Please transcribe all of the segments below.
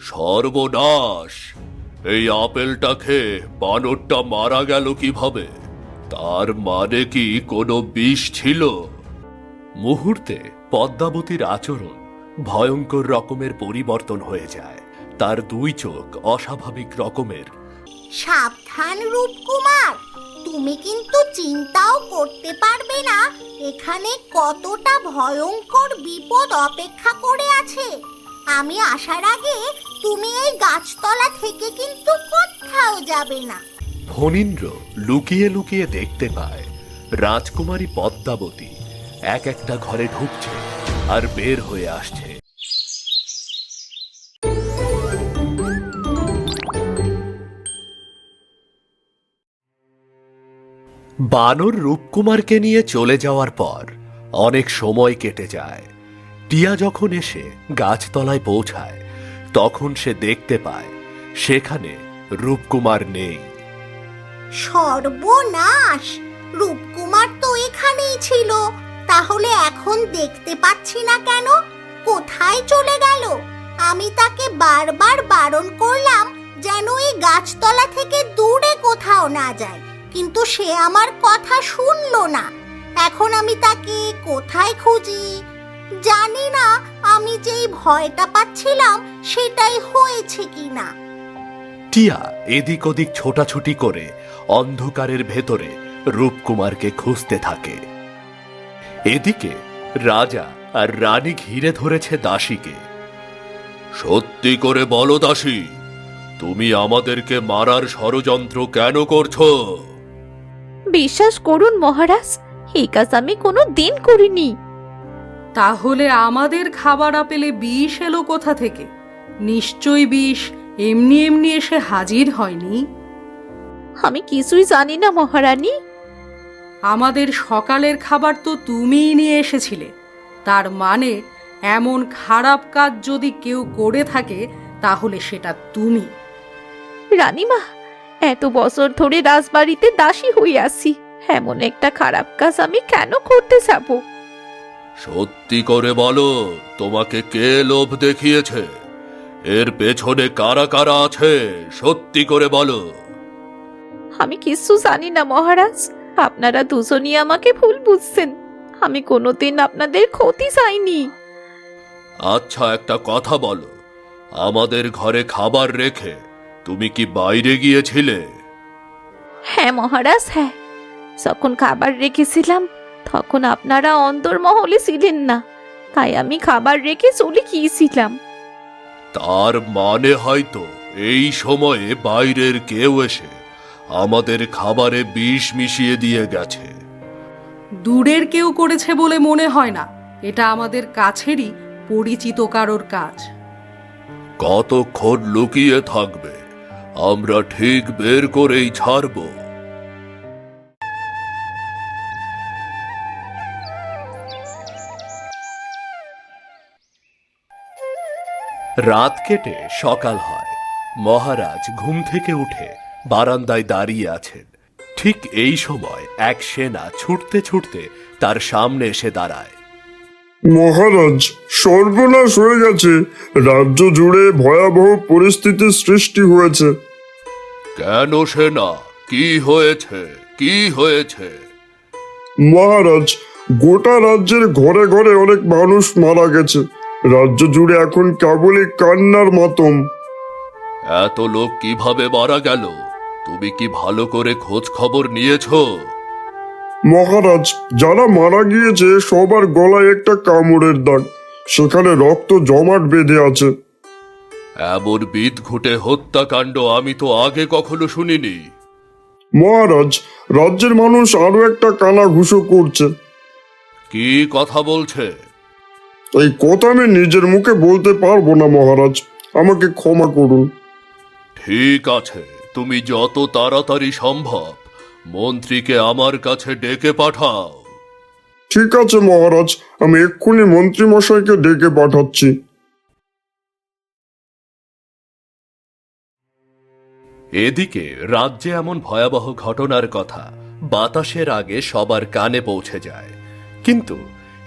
সর্বনাশ! এই আপেলটা খেয়ে বানরটা মারা গেল কিভাবে? তার মানে কি কোনো বিষ ছিল? মুহূর্তে পদ্মাবতীর আচরণ ভয়ঙ্কর রকমের পরিবর্তন হয়ে যায়। তার দুই চোখ অস্বাভাবিক রকমের। সাবধান রূপকুমার, তুমি কিন্তু চিন্তাও করতে পারবে না এখানে কতটা ভয়ঙ্কর বিপদ অপেক্ষা করে আছে। আমি আসার আগে তুমি এই গাছতলা থেকে কিন্তু কোথাও যাবে না। ফণীন্দ্র লুকিয়ে লুকিয়ে দেখতে পায় রাজকুমারী পদ্মাবতী এক একটা ঘরে ঢুকছে আর বের হয়ে আসছে। বানর রূপকুমারকে নিয়ে চলে যাওয়ার পর অনেক সময় কেটে যায়। টিয়া যখন এসে গাছতলায় পৌঁছায় তখন সে দেখতে পায় সেখানে রূপকুমার নেই। সর্বনাশ! রূপকুমার তো এখানেই ছিল, তাহলে এখন দেখতে পাচ্ছি না কেন? কোথায় চলে গেল? আমি তাকে বারবার বারণ করলাম যেন এই গাছতলা থেকে দূরে কোথাও না যায়, কিন্তু সে আমার কথা শুনলো না। এখন আমি তাকে কোথায় খুঁজি? জানি না আমি যেই ভয়টা পাচ্ছিলাম সেটাই হয়েছে কিনা। টিয়া এদিক ওদিক ছোটাছুটি করে অন্ধকারের ভেতরে রূপকুমারকে খুঁজতে থাকে। এদিকে রাজা আর রানী ঘিরে ধরেছে দাসীকে। সত্যি করে বলো দাসী, তুমি আমাদেরকে মারার ষড়যন্ত্র কেন করছো? বিশ্বাস করুন মহারাজ, এই কাজ আমি কোনো দিন করিনি। তাহলে আমাদের খাবার আপেলে বিষ এলো কোথা থেকে? নিশ্চয়ই বিষ এমনি এমনি এসে হাজির হয়নি। আমি কিছুই জানি না মহারানী। আমাদের সকালের খাবার তো তুমিই নিয়ে এসেছিলে, তার মানে এমন খারাপ কাজ যদি কেউ করে থাকে তাহলে সেটা তুমি। রানীমা, এত বছর ধরে রাজবাড়িতে দাসী হয়ে আছি, এমন একটা খারাপ কাজ আমি কেন করতে যাব? সত্যি করে বলো, তোমাকে কে লোভ দেখিয়েছে? এর পেছনে কারা কারা আছে? সত্যি করে বলো। আমি কিছু জানি না মহারাজ, আপনারা দুজনই আমাকে ভুল বুঝছেন। আমি কোনোদিন আপনাদের ক্ষতি চাইনি। আচ্ছা, একটা কথা বলো, আমাদের ঘরে খাবার রেখে তুমি কি বাইরে গিয়েছিলে? হ্যাঁ মহারাজ, হ্যাঁ। যখন খাবার রেখেছিলাম তখন আপনারা অন্তর্মহলে ছিলেন না, তাই আমি খাবার রেখে চলে গিয়েছিলাম। তার মানে হয়তো এই সময়ে বাইরের কেউ এসে আমাদের খাবারে বিষ মিশিয়ে দিয়ে গেছে। দূরের কেউ করেছে বলে মনে হয় না, এটা আমাদের কাছেরই পরিচিত কারোর কাজ। কতক্ষণ লুকিয়ে থাকবে? আমরা ঠিক বের করেই ছাড়ব। রাত কেটে সকাল হয়। মহারাজ ঘুম থেকে উঠে বারান্দায় দাঁড়িয়ে আছেন। ঠিক এই সময় এক সেনা ছুটতে ছুটতে তার সামনে এসে দাঁড়ায়। মহারাজ, সর্বনাশ হয়ে গেছে। রাজ্য জুড়ে ভয়াবহ পরিস্থিতির সৃষ্টি হয়েছে। কেন সেনা? কি হয়েছে? কি হয়েছে? মহারাজ, গোটা রাজ্যের ঘরে ঘরে অনেক মানুষ মারা গেছে। রাজ্য জুড়ে এখন কেবলই কান্নার মাতম। এত লোক কিভাবে মারা গেল? তুমি কি ভালো করে খোঁজ খবর নিয়েছো? মহারাজ, যারা মারা গিয়েছে সবার গলায় একটা কামড়ের দাগ, সেখানে রক্ত জমাট বেঁধে আছে। এমন বিদঘুটে হত্যাকাণ্ড আমি তো আগে কখনো শুনিনি। মহারাজ, রাজ্যের মানুষ আরো একটা কানাঘুষো করছে। কি কথা বলছে? এই কথা আমি নিজের মুখে বলতে পারবো না মহারাজ, আমাকে ক্ষমা করুন। ঠিক আছে, তুমি যত তাড়াতাড়ি সম্ভব মন্ত্রীকে আমার কাছে ডেকে পাঠাও। ঠিক আছে মহারাজ, আমি এক্ষুনি মন্ত্রী মশাইকে ডেকে পাঠাচ্ছি। এদিকে রাজ্যে এমন ভয়াবহ ঘটনার কথা বাতাসের আগে সবার কানে পৌঁছে যায়, কিন্তু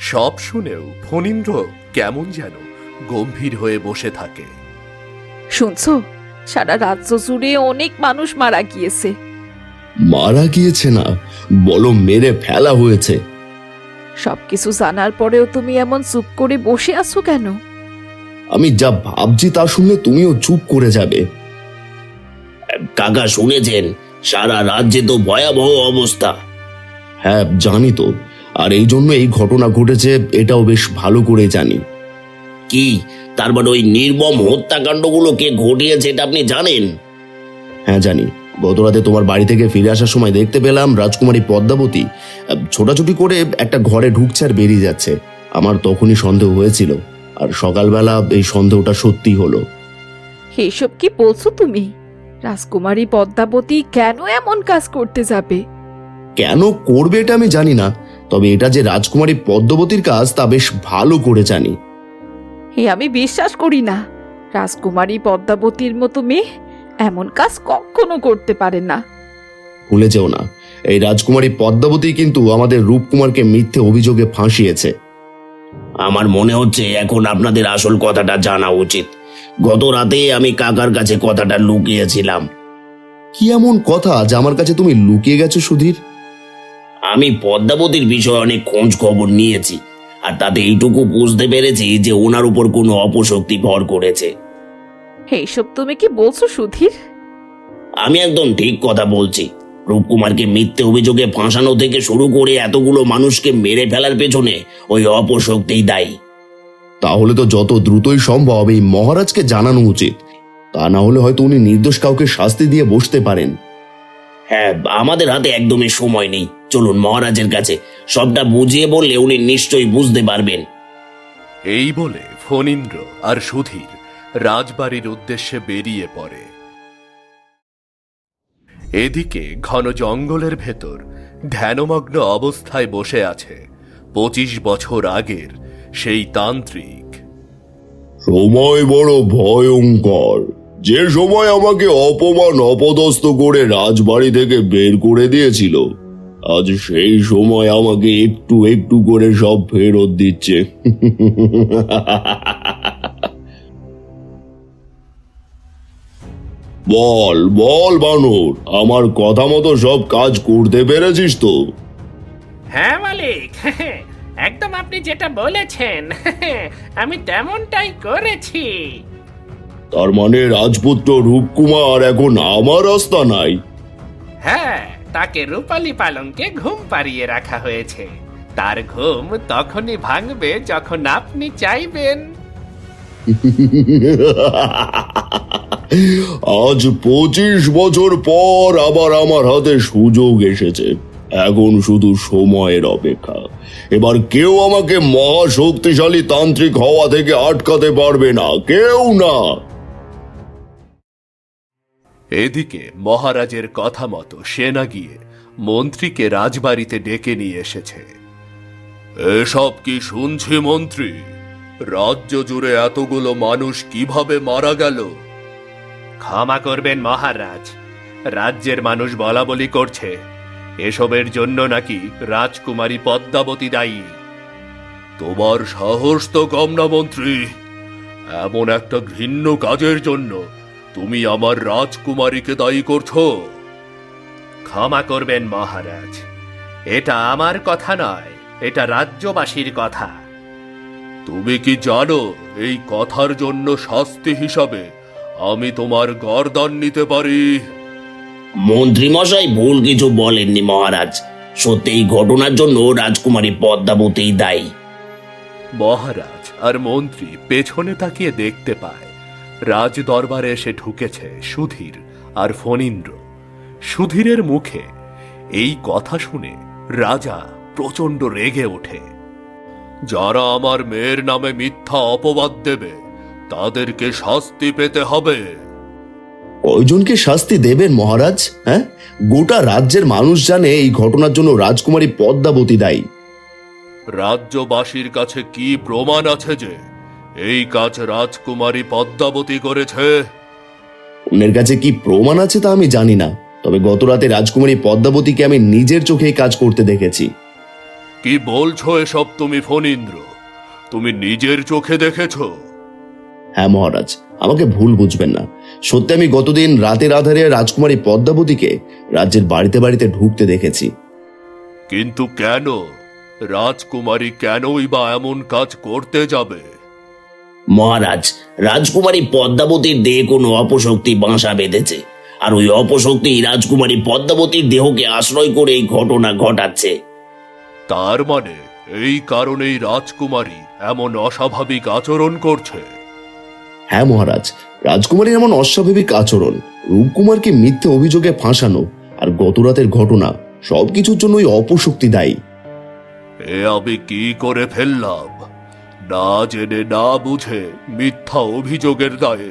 সব শুনেও ফণীন্দ্র কেমন যেন গম্ভীর হয়ে বসে থাকে। শুনছো, সারা রাজ্য জুড়ে অনেক মানুষ মারা গিয়েছে। মারা গিয়েছে না, বলো মেরে ফেলা হয়েছে। সবকিছু জানার পরেও তুমি এমন চুপ করে বসে আছো কেন? আমি যা ভাবছি তা শুনলে তুমিও চুপ করে যাবে। কাকা শুনেছেন, সারা রাজ্যে তো ভয়াবহ অবস্থা। হ্যাঁ জানি তো, আর এই জন্য এই ঘটনা ঘটেছে এটাও বেশ ভালো করে জানি। কি, তার মানে ওই নির্মম হত্যাকাণ্ডগুলো কে ঘটিয়েছে এটা আপনি জানেন? হ্যাঁ জানি। গতরাতে তোমার বাড়ি থেকে ফিরে আসার সময় দেখতে পেলাম রাজকুমারী পদ্মাবতী ছোটাছুটি করে একটা ঘরে ঢুকছে আর বেরিয়ে যাচ্ছে। আমার তখনই সন্দেহ হয়েছিল, আর সকালবেলা এই সন্দেহটা সত্যি হলো। এসব কি বলছো তুমি? রাজকুমারী পদ্মাবতী কেন এমন কাজ করতে যাবে? কেন করবে এটা আমি জানি না, তবে এটা যে রাজকুমারী পদ্মাবতীর কাজ তা বেশ ভালো করে জানি। আমি বিশ্বাস করি না। রাজকুমারী পদ্মাবতীর মতো মেয়ে এমন কাজ কখনো করতে পারে না। ভুলে যেও না, এই রাজকুমারী পদ্মাবতী কিন্তু আমাদের রূপকুমারকে মিথ্যে অভিযোগে ফাঁসিয়েছে। আমার মনে হচ্ছে এখন আপনাদের আসল কথাটা জানা উচিত। গত রাতে আমি কাকার কাছে কথাটা লুকিয়েছিলাম। কি এমন কথা যা আমার কাছে তুমি লুকিয়ে গেছো সুধীর? আমি পদ্মাবতীর বিষয়ে অনেক খোঁজ খবর নিয়েছি, আর তাতে এইটুকু বুঝতে পেরেছি যে ওনার উপর কোনো অপশক্তি ভর করেছে। এইসব তুমি কি বলছো সুধীর? আমি একদম ঠিক কথা বলছি। রূপকুমারকে মিথ্যে অভিযোগে ফাঁসানো থেকে শুরু করে এতগুলো মানুষকে মেরে ফেলার পেছনে ওই অপশক্তিই দায়ী। তাহলে তো যত দ্রুতই সম্ভব এই মহারাজকে জানানো উচিত, তা না হলে হয়তো উনি নির্দোষ কাউকে শাস্তি দিয়ে বসতে পারেন। হ্যাঁ, আমাদের হাতে একদমই সময় নেই। চলুন মহারাজের কাছে, সবটা বুঝিয়ে বললে উনি নিশ্চয়ই বুঝতে পারবেন। এই বলে ফণীন্দ্র আর সুধীর রাজবাড়ির উদ্দেশ্যে বেরিয়ে পড়ে। এদিকে ঘন জঙ্গলের ভেতর ধ্যানমগ্ন অবস্থায় বসে আছে 25 বছর আগের সেই তান্ত্রিক। সময় বড় ভয়ঙ্কর। যে সময় আমাকে অপমান অপদস্থ করে রাজবাড়ি থেকে বের করে দিয়েছিল, আজ সেই সময় আমাকে একটু একটু করে সব ফেরত দিচ্ছে। বল বল বানর, আমার কথা মতো সব কাজ করতে পেরেছিস তো? হ্যাঁ মালিক, একদম আপনি যেটা বলেছেন আমি তেমনটাই করেছি। তার মানে রাজপুত্র রূপকুমার এখন আমার রাস্তা নাই? হ্যাঁ, তাকে রূপালী পালঙ্কে ঘুম পাড়িয়ে রাখা হয়েছে। তার ঘুম তখনই ভাঙবে যখন আপনি চাইবেন। আজ 25 বছর পর আবার আমার হাতে সুযোগ এসেছে। এখন শুধু সময়ের অপেক্ষা। এবার কেউ আমাকে মহাশক্তিশালী তান্ত্রিক হওয়া থেকে আটকাতে পারবে না, কেউ না। এদিকে মহারাজের কথা মতো সেনা গিয়ে মন্ত্রীকে রাজবাড়িতে ডেকে নিয়ে এসেছে। এসব কি শুনছি মন্ত্রী? রাজ্য জুড়ে এতগুলো মানুষ কিভাবে মারা গেল? ক্ষমা করবেন মহারাজ, রাজ্যের মানুষ বলাবলি করছে এসবের জন্য নাকি রাজকুমারী পদ্মাবতী দায়ী। তোমার সাহস তো কম না মন্ত্রী। এমন একটা ঘৃণ্য কাজের জন্য তুমি আমার রাজকুমারীকে দায়ী করছো? ক্ষমা করবেন মহারাজ, এটা আমার কথা নয়, এটা রাজ্যবাসীর কথা। তুমি কি জানো এই কথার জন্য শাস্তি হিসাবে আমি তোমার গর্দান নিতে পারি? মন্ত্রী মশাই ভুল কিছু বলেননি মহারাজ। সত্যি এই ঘটনার জন্য রাজকুমারী পদ্মাবতী দায়ী। মহারাজ আর মন্ত্রী পেছনে তাকিয়ে দেখতে পায় রাজ দরবারে এসে ঢুকেছে সুধীর আর ফণীন্দ্র। সুধীরের মুখে এই কথা শুনে রাজা প্রচন্ড রেগে ওঠে। যারা আমার মেয়ের নামে মিথ্যা অপবাদ দেবে তাদেরকে শাস্তি পেতে হবে। কয়জনকে শাস্তি দেবেন মহারাজ? হ্যাঁ, গোটা রাজ্যের মানুষ জানে এই ঘটনার জন্য রাজকুমারী পদ্মাবতী দায়ী। রাজ্যবাসীর কাছে কি প্রমাণ আছে যে এই কাজ রাজকুমারী পদ্মাবতী করেছে? ওনার কাছে কি প্রমাণ আছে তা আমি জানি না, তবে গতরাতে রাজকুমারী পদ্মাবতীকে আমি নিজের চোখে কাজ করতে দেখেছি। কি বলছো এসব তুমি ফণীন্দ্র? তুমি নিজের চোখে দেখেছো? হ্যাঁ মহারাজ, আমাকে ভুল বুঝবেন না। সত্যি আমি গতদিন রাতের আধারে রাজকুমারী পদ্মাবতীকে রাজ্যের বাড়িতে বাড়িতে ঢুকতে দেখেছি। কিন্তু কেন? রাজকুমারী কেনই বা এমন কাজ করতে যাবে? মহারাজ, রাজকুমারী পদ্মাবতীর দেহে কোনো অপশক্তি বাসা বেঁধেছে, আর ওই অপশক্তি রাজকুমারী পদ্মাবতীর দেহকে আশ্রয় করে এই ঘটনা ঘটাচ্ছে। তার মানে এই কারণেই রাজকুমারী এমন অস্বাভাবিক আচরণ করছে? হ্যাঁ মহারাজ, রাজকুমারীর এমন অস্বাভাবিক আচরণ, রূপকুমারকে মিথ্যে অভিযোগে ফাঁসানো আর গতরাতের ঘটনা, সবকিছুর জন্য ওই অপশক্তি দায়ী। এ আমি কি করে ফেললাম? না জেনে না বুঝে মিথ্যা অভিযোগের দায়ে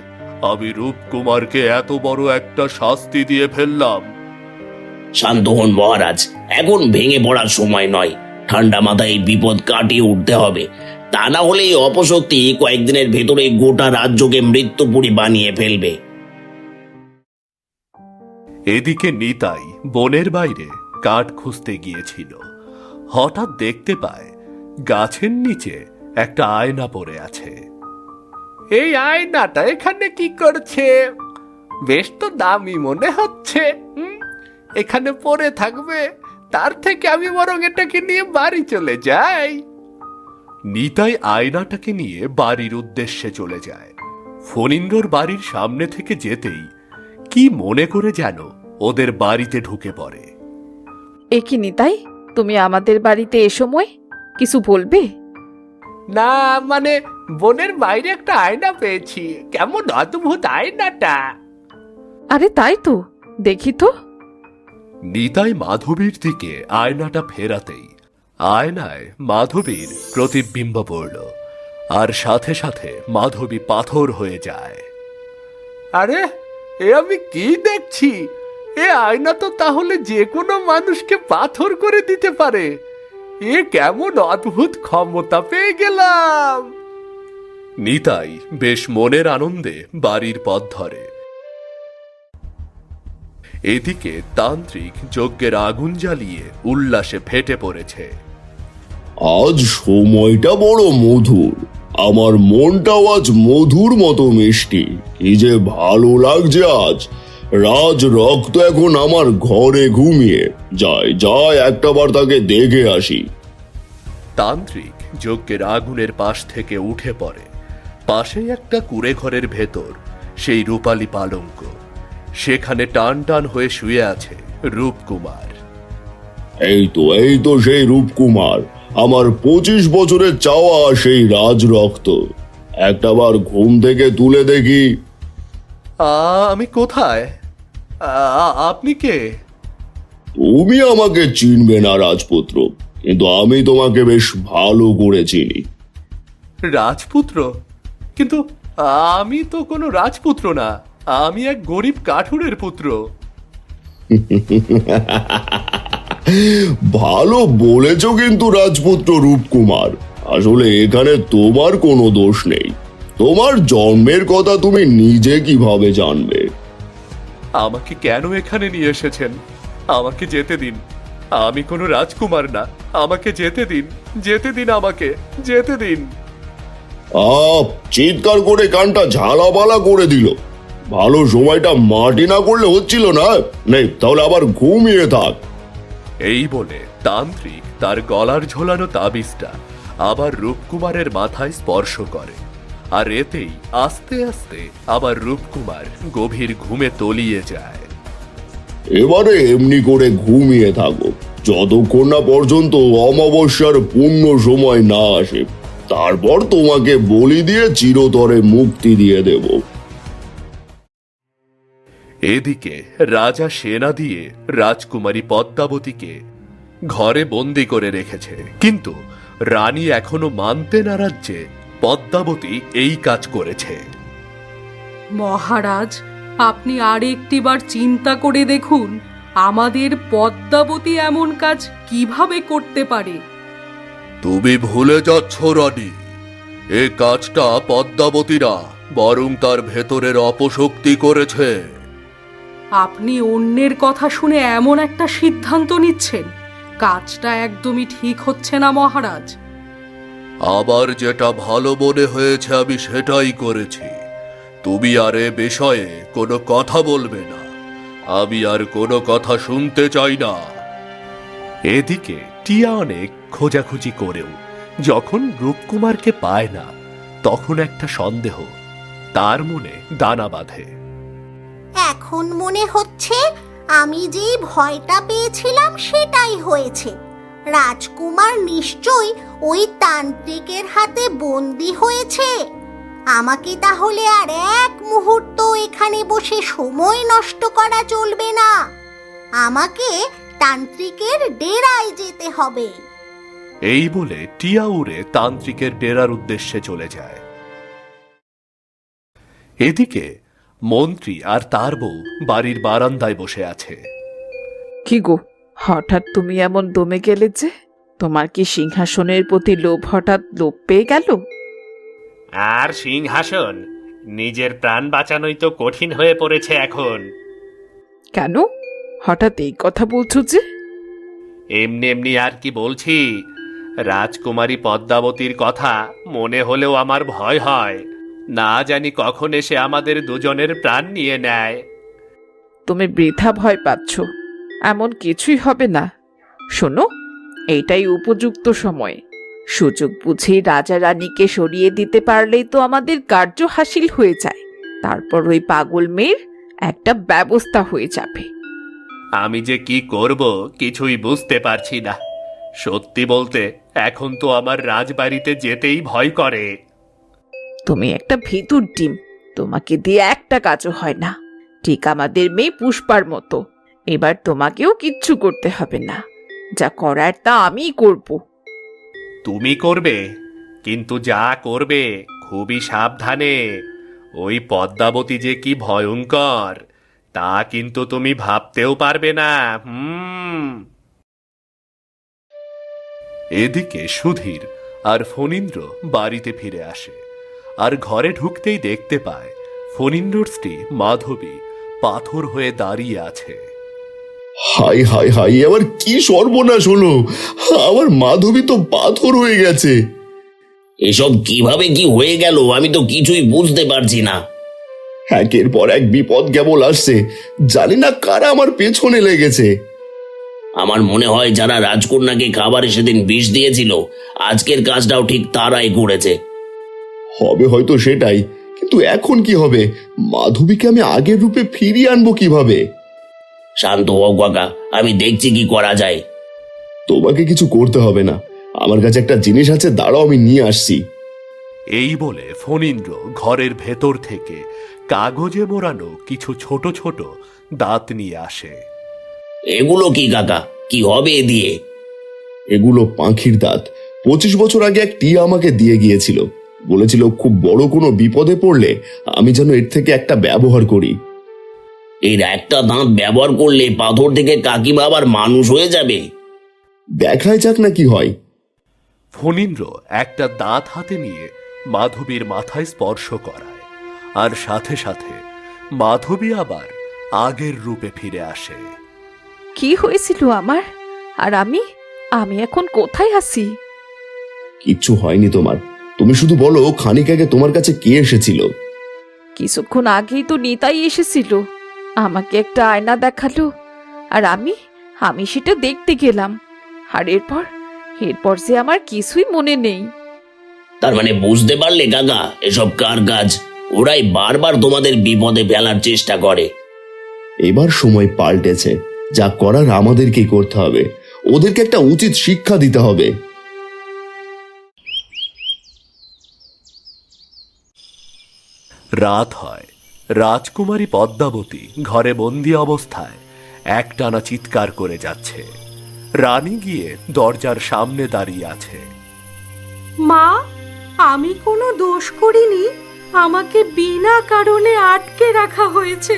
আমি রূপকুমারকে এত বড় একটা শাস্তি দিয়ে ফেললাম। শান্ত হন মহারাজ, এখন ভেঙে পড়ার সময় নয়। ঠান্ডা মাথায় এই বিপদ কাটিয়ে উঠতে হবে, তা না হলে এই অপশক্তি কয়েকদিনের ভেতরে গোটা রাজ্যকে মৃত্যুপুরী বানিয়ে ফেলবে। এদিকে নিতাই বনের বাইরে কাঠ খুঁজতে গিয়েছিল। হঠাৎ দেখতে পায় গাছের নিচে একটা আয়না পড়ে আছে। এই আয়নাটা এখানে কি করছে? বেশ তো দামি মনে হচ্ছে। এখানে পড়ে থাকবে, তার থেকে আমি বরং এটাকে নিয়ে বাড়ি চলে যাই। নিতাই আয়নাটাকে নিয়ে বাড়ির উদ্দেশ্যে চলে যায়। ফণীন্দ্রর বাড়ির সামনে থেকে যেতেই কি মনে করে যেন ওদের বাড়িতে ঢুকে পড়ে। এ কি নিতাই, তুমি আমাদের বাড়িতে এ সময় কিছু বলবে? না মানে, বনের বাইরে একটা আয়না পেয়েছি। কেমন অদ্ভুত আয়নাটা! আরে তাই তো, দেখি তো। নিতাই মাধবীর দিকে আয়নাটা ফেরাতেই আয়নায় মাধবীর প্রতিবিম্ব পড়ল, আর সাথে সাথে মাধবী পাথর হয়ে যায়। আরে, এ আমি কি দেখছি? এ আয়না তো তাহলে যে কোনো মানুষকে পাথর করে দিতে পারে। এ কেমন অদ্ভুত ক্ষমতা পেয়ে গেলাম! নিতাই বেশ মনের আনন্দে বাড়ির পথ ধরে। এদিকে তান্ত্রিক যজ্ঞের আগুন জ্বালিয়ে উল্লাসে ফেটে পড়েছে। আজ সময়টা বড় মধুর, আমার মনটাও আজ মধুর মতো মিষ্টি। কি যে ভালো লাগছে আজ। রাজ রক্ত এখন আমার ঘরে ঘুমিয়ে যায়, যায় একটাবার তাকে দেখে আসি। তান্ত্রিক যজ্ঞের আগুনের পাশ থেকে উঠে পড়ে। পাশেই একটা কুঁড়ে ঘরের ভেতর সেই রূপালী পালঙ্ক, সেখানে টান টান হয়ে শুয়ে আছে রূপকুমার। এই তো সেই রূপকুমার, আমার 25 বছরের চাওয়া সেই রাজ রক্ত। একটাবার ঘুম থেকে তুলে দেখি। আমি কোথায়? আপনি কে? তুমি আমাকে চিনবে না রাজপুত্র, কিন্তু আমি তোমাকে বেশ ভালো করে চিনি। রাজপুত্র? কিন্তু আমি তো কোনো রাজপুত্র না, আমি এক গরিব কাঠুরের পুত্র। ভালো বলেছ কিন্তু রাজপুত্র রূপকুমার, আসলে এখানে তোমার কোনো দোষ নেই। তোমার জন্মের কথা তুমি নিজে কিভাবে জানবে? আমাকে কেন এখানে নিয়ে এসেছেন? আমাকে যেতে দিন, আমি কোনো রাজকুমার না। আমাকে যেতে দিন, যেতে দিন, আমাকে যেতে দিন। চিৎকার করে কানটা ঝালাপালা করে দিল। ভালো সময়টা মাটি না করলে হচ্ছিল না। নেই তাহলে আবার ঘুমিয়ে থাক। এই বলে তান্ত্রিক তার গলার ঝোলানো তাবিজটা আবার রূপকুমারের মাথায় স্পর্শ করে, আর এতেই আস্তে আস্তে আবার রূপকুমার গভীর ঘুমে তলিয়ে যায়। এবারে এমনি করে ঘুমিয়ে থাকো যতক্ষণ না পর্যন্ত অমাবস্যার পূর্ণ সময় না আসে, তারপর তোমাকে বলি দিয়ে চিরতরে মুক্তি দিয়ে দেব। এদিকে রাজা সেনা দিয়ে রাজকুমারী পদ্মাবতীকে ঘরে বন্দি করে রেখেছে, কিন্তু রানী এখনো মানতে নারাজ যে পদ্মাবতী এই কাজ করেছে। মহারাজ, আপনি আর একটিবার চিন্তা করে দেখুন, আমাদের পদ্মাবতী এমন কাজ কিভাবে করতে পারে। তুমি ভুলে যাচ্ছ রানী, এ কাজটা পদ্মাবতীরা বরং তার ভেতরের অপশক্তি করেছে। আপনি অন্যের কথা শুনে এমন একটা সিদ্ধান্ত নিচ্ছেন, কাজটা একদমই ঠিক হচ্ছে না মহারাজ। আবার যেটা ভালো মনে হয়েছে আমি সেটাই করেছি। তুমি আর এ বিষয়ে কোনো কথা বলবে না। আমি আর কোনো কথা শুনতে চাই না। এদিকে টিয়া অনেক খোঁজাখুঁজি করেও যখন রূপকুমারকে পায় না, তখন একটা সন্দেহ তার মনে দানা বাঁধে। এখন মনে হচ্ছে আমি যেই ভয়টা পেয়েছিলাম সেটাই হয়েছে। রাজকুমার নিশ্চয়ই ওই তান্ত্রিকের হাতে বন্দি হয়েছে। আমাকে তাহলে আর এক মুহূর্ত এখানে বসে সময় নষ্ট করা চলবে না। আমাকে তান্ত্রিকের ডেরায় যেতে হবে। এই বলে টিয়া উড়ে তান্ত্রিকের ডেরার উদ্দেশ্যে চলে যায়। এদিকে মন্ত্রী আর তার বউ বাড়ির বারান্দায় বসে আছে। কি গো, হঠাৎ তুমি এমন দমে গেলে যে? তোমার কি সিংহাসনের প্রতি লোভ হঠাৎ লোপ পেয়ে গেল? আর সিংহাসন, নিজের প্রাণ বাঁচানোই তো কঠিন হয়ে পড়েছে এখন। কেন হঠাৎ এই কথা বলছো যে? এমনি এমনি আর কি বলছি, রাজকুমারী পদ্মাবতীর কথা মনে হলেও আমার ভয় হয়। না জানি কখন এসে আমাদের দুজনের প্রাণ নিয়ে নেয়। তুমি বৃথা ভয় পাচ্ছ, এমন কিছুই হবে না। শোনো, এইটাই উপযুক্ত সময়। সুযোগ বুঝে রাজা রানীকে সরিয়ে দিতে পারলেই তো আমাদের কার্য হাসিল হয়ে যায়। তারপর ওই পাগল মেয়ের একটা ব্যবস্থা হয়ে যাবে। আমি যে কি করব কিছুই বুঝতে পারছি না। সত্যি বলতে এখন তো আমার রাজবাড়িতে যেতেই ভয় করে। তুমি একটা ভিতুর ডিম, তোমাকে দিয়ে একটা কাজও হয় না। ঠিক আমাদের মেয়ে পুষ্পার মতো। এবার তোমাকেও কিচ্ছু করতে হবে না, যা করার তা আমিই করব। তুমি করবে, কিন্তু যা করবে খুবই সাবধানে। ওই পদ্মাবতী যে কি ভয়ঙ্কর, তা কিন্তু তুমি ভাবতেও পারবে না। এদিকে সুধীর আর ফণীন্দ্র বাড়িতে ফিরে আসে, আর ঘরে ঢুকতেই দেখতে পায় ফণীন্দ্রর স্ত্রী মাধবী পাথর হয়ে দাঁড়িয়ে আছে। হাই হাই হাই, আবার কি সর্বনাশ হলো! আমার মাধবী তো পাথর হয়ে গেছে। এসব কিভাবে কি হয়ে গেল আমি তো কিছুই বুঝতে পারছি না। একের পর এক বিপদ কেবল আসছে, জানি না কারা আমার পেছনে লেগেছে। আমার মনে হয় যারা রাজকন্যাকে খাবারে সেদিন বিষ দিয়েছিল, আজকের কাজটাও ঠিক তারাই করেছে। হবে হয়তো সেটাই, কিন্তু এখন কি হবে? মাধবীকে আমি আগের রূপে ফিরিয়ে আনবো কিভাবে? শান্ত হও কাকা, আমি দেখছি কি করা যায়। তোমাকে কিছু করতে হবে না, আমার কাছে একটা জিনিস আছে, দাঁড়াও আমি নিয়ে আসছি। এই বলে ফণীন্দ্র ঘরের ভেতর থেকে কাগজে মোড়ানো কিছু ছোট ছোট দাঁত নিয়ে আসে। এগুলো কি কাকা, কি হবে এ দিয়ে? এগুলো পাখির দাঁত। 25 বছর আগে এক টিয়া আমাকে দিয়ে গিয়েছিল, বলেছিল খুব বড় কোনো বিপদে পড়লে আমি যেন এর থেকে একটা ব্যবহার করি। এর একটা দাঁত ব্যবহার করলে পাথর থেকে কাকিমা আবার মানুষ হয়ে যাবে। দেখাই যাক না কি হয়। ফণীন্দ্র একটা দাঁত হাতে নিয়ে মাধবীর মাথায় স্পর্শ করায়, আর সাথে সাথে মাধবী আবার আগের রূপে ফিরে আসে। কি হয়েছিল আমার? আর আমি এখন কোথায় আছি? কিচ্ছু হয়নি তোমার, তুমি শুধু বলো খানিক আগে তোমার কাছে কে এসেছিল। কিছুক্ষণ আগেই তো নিতাই এসেছিল, আমাকে একটা আয়না দেখালো, আর আমি সেটা দেখতে গেলাম। আর এরপর যে আমার কিছুই মনে নেই। তার মানে বুঝতে পারলে কাকা, এসব কার কাজ? ওরাই বারবার তোমাদের বিপদে ফেলার চেষ্টা করে। এবার সময় পাল্টেছে, যা করার আমাদেরকেই করতে হবে। ওদেরকে একটা উচিত শিক্ষা দিতে হবে। রাত হয়। রাজকুমারী পদ্মাবতী ঘরে বন্দি অবস্থায় একটানা চিৎকার করে যাচ্ছে। রানী গিয়ে দরজার সামনে দাঁড়িয়ে আছে। মা, আমি কোনো দোষ করিনি, আমাকে বিনা কারণে আটকে রাখা হয়েছে।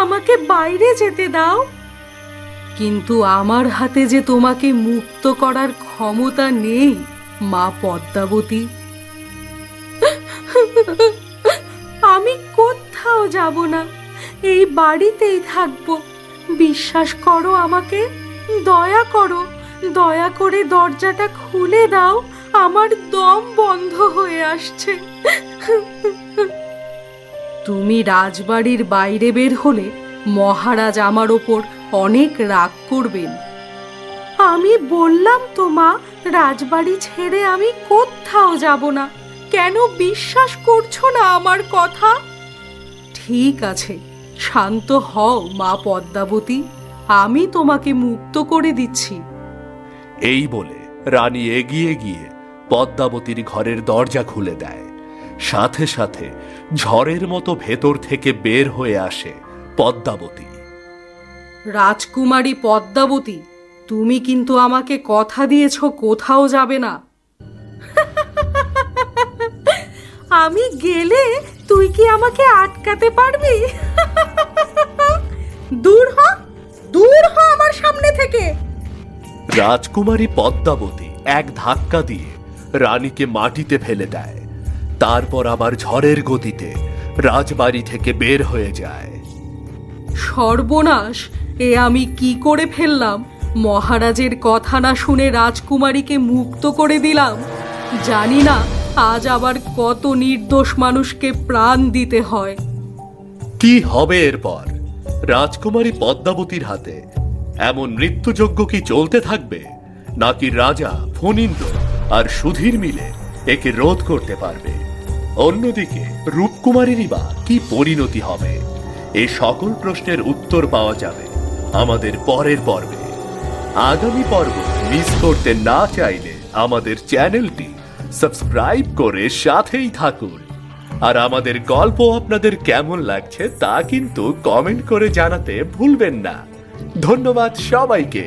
আমাকে বাইরে যেতে দাও। কিন্তু আমার হাতে যে তোমাকে মুক্ত করার ক্ষমতা নেই মা পদ্মাবতী। আমি কোথাও যাব না, এই বাড়িতেই থাকবো। বিশ্বাস করো আমাকে, দয়া করো, দয়া করে দরজাটা খুলে দাও। আমার দম বন্ধ হয়ে আসছে। তুমি রাজবাড়ির বাইরে বের হলে মহারাজ আমার ওপর অনেক রাগ করবেন। আমি বললাম তো মা, রাজবাড়ি ছেড়ে আমি কোথাও যাব না। কেন বিশ্বাস করছো না আমার কথা? ঠিক আছে, শান্ত হও মা পদ্মাবতী, আমি তোমাকে মুক্ত করে দিচ্ছি। এই বলে রানী এগিয়ে গিয়ে পদ্মাবতীর ঘরের দরজা খুলে দেয়। সাথে সাথে ঝড়ের মতো ভেতর থেকে বের হয়ে আসে পদ্মাবতী। রাজকুমারী পদ্মাবতী, তুমি কিন্তু আমাকে কথা দিয়েছো কোথাও যাবে না। আমি গেলে তুই কি আমাকে আটকাতে পারবি? দূর হ, দূর হ আমার সামনে থেকে। রাজকুমারী পদ্মাবতী এক ধাক্কা দিয়ে রানীকে মাটিতে ফেলে দেয়। তারপর আবার ঝড়ের গতিতে রাজবাড়ি থেকে বের হয়ে যায়। সর্বনাশ, এ আমি কি করে ফেললাম? মহারাজের কথা না শুনে রাজকুমারীকে মুক্ত করে দিলাম। জানি না আজ আবার কত নির্দোষ মানুষকে প্রাণ দিতে হয়। কি হবে এরপর? রাজকুমারী পদ্মাবতীর হাতে এমন মৃত্যুযজ্ঞ কি চলতে থাকবে, নাকি রাজা ফণীন্দ্র আর সুধীর মিলে একে রোধ করতে পারবে? অন্যদিকে রূপকুমারীরই বা কি পরিণতি হবে? এই সকল প্রশ্নের উত্তর পাওয়া যাবে আমাদের পরের পর্বে। আগামী পর্ব মিস করতে না চাইলে আমাদের চ্যানেলটি সাবস্ক্রাইব করে সাথেই থাকুন। আর আমাদের গল্প আপনাদের কেমন লাগছে তা কিন্তু কমেন্ট করে জানাতে ভুলবেন না। ধন্যবাদ সবাইকে।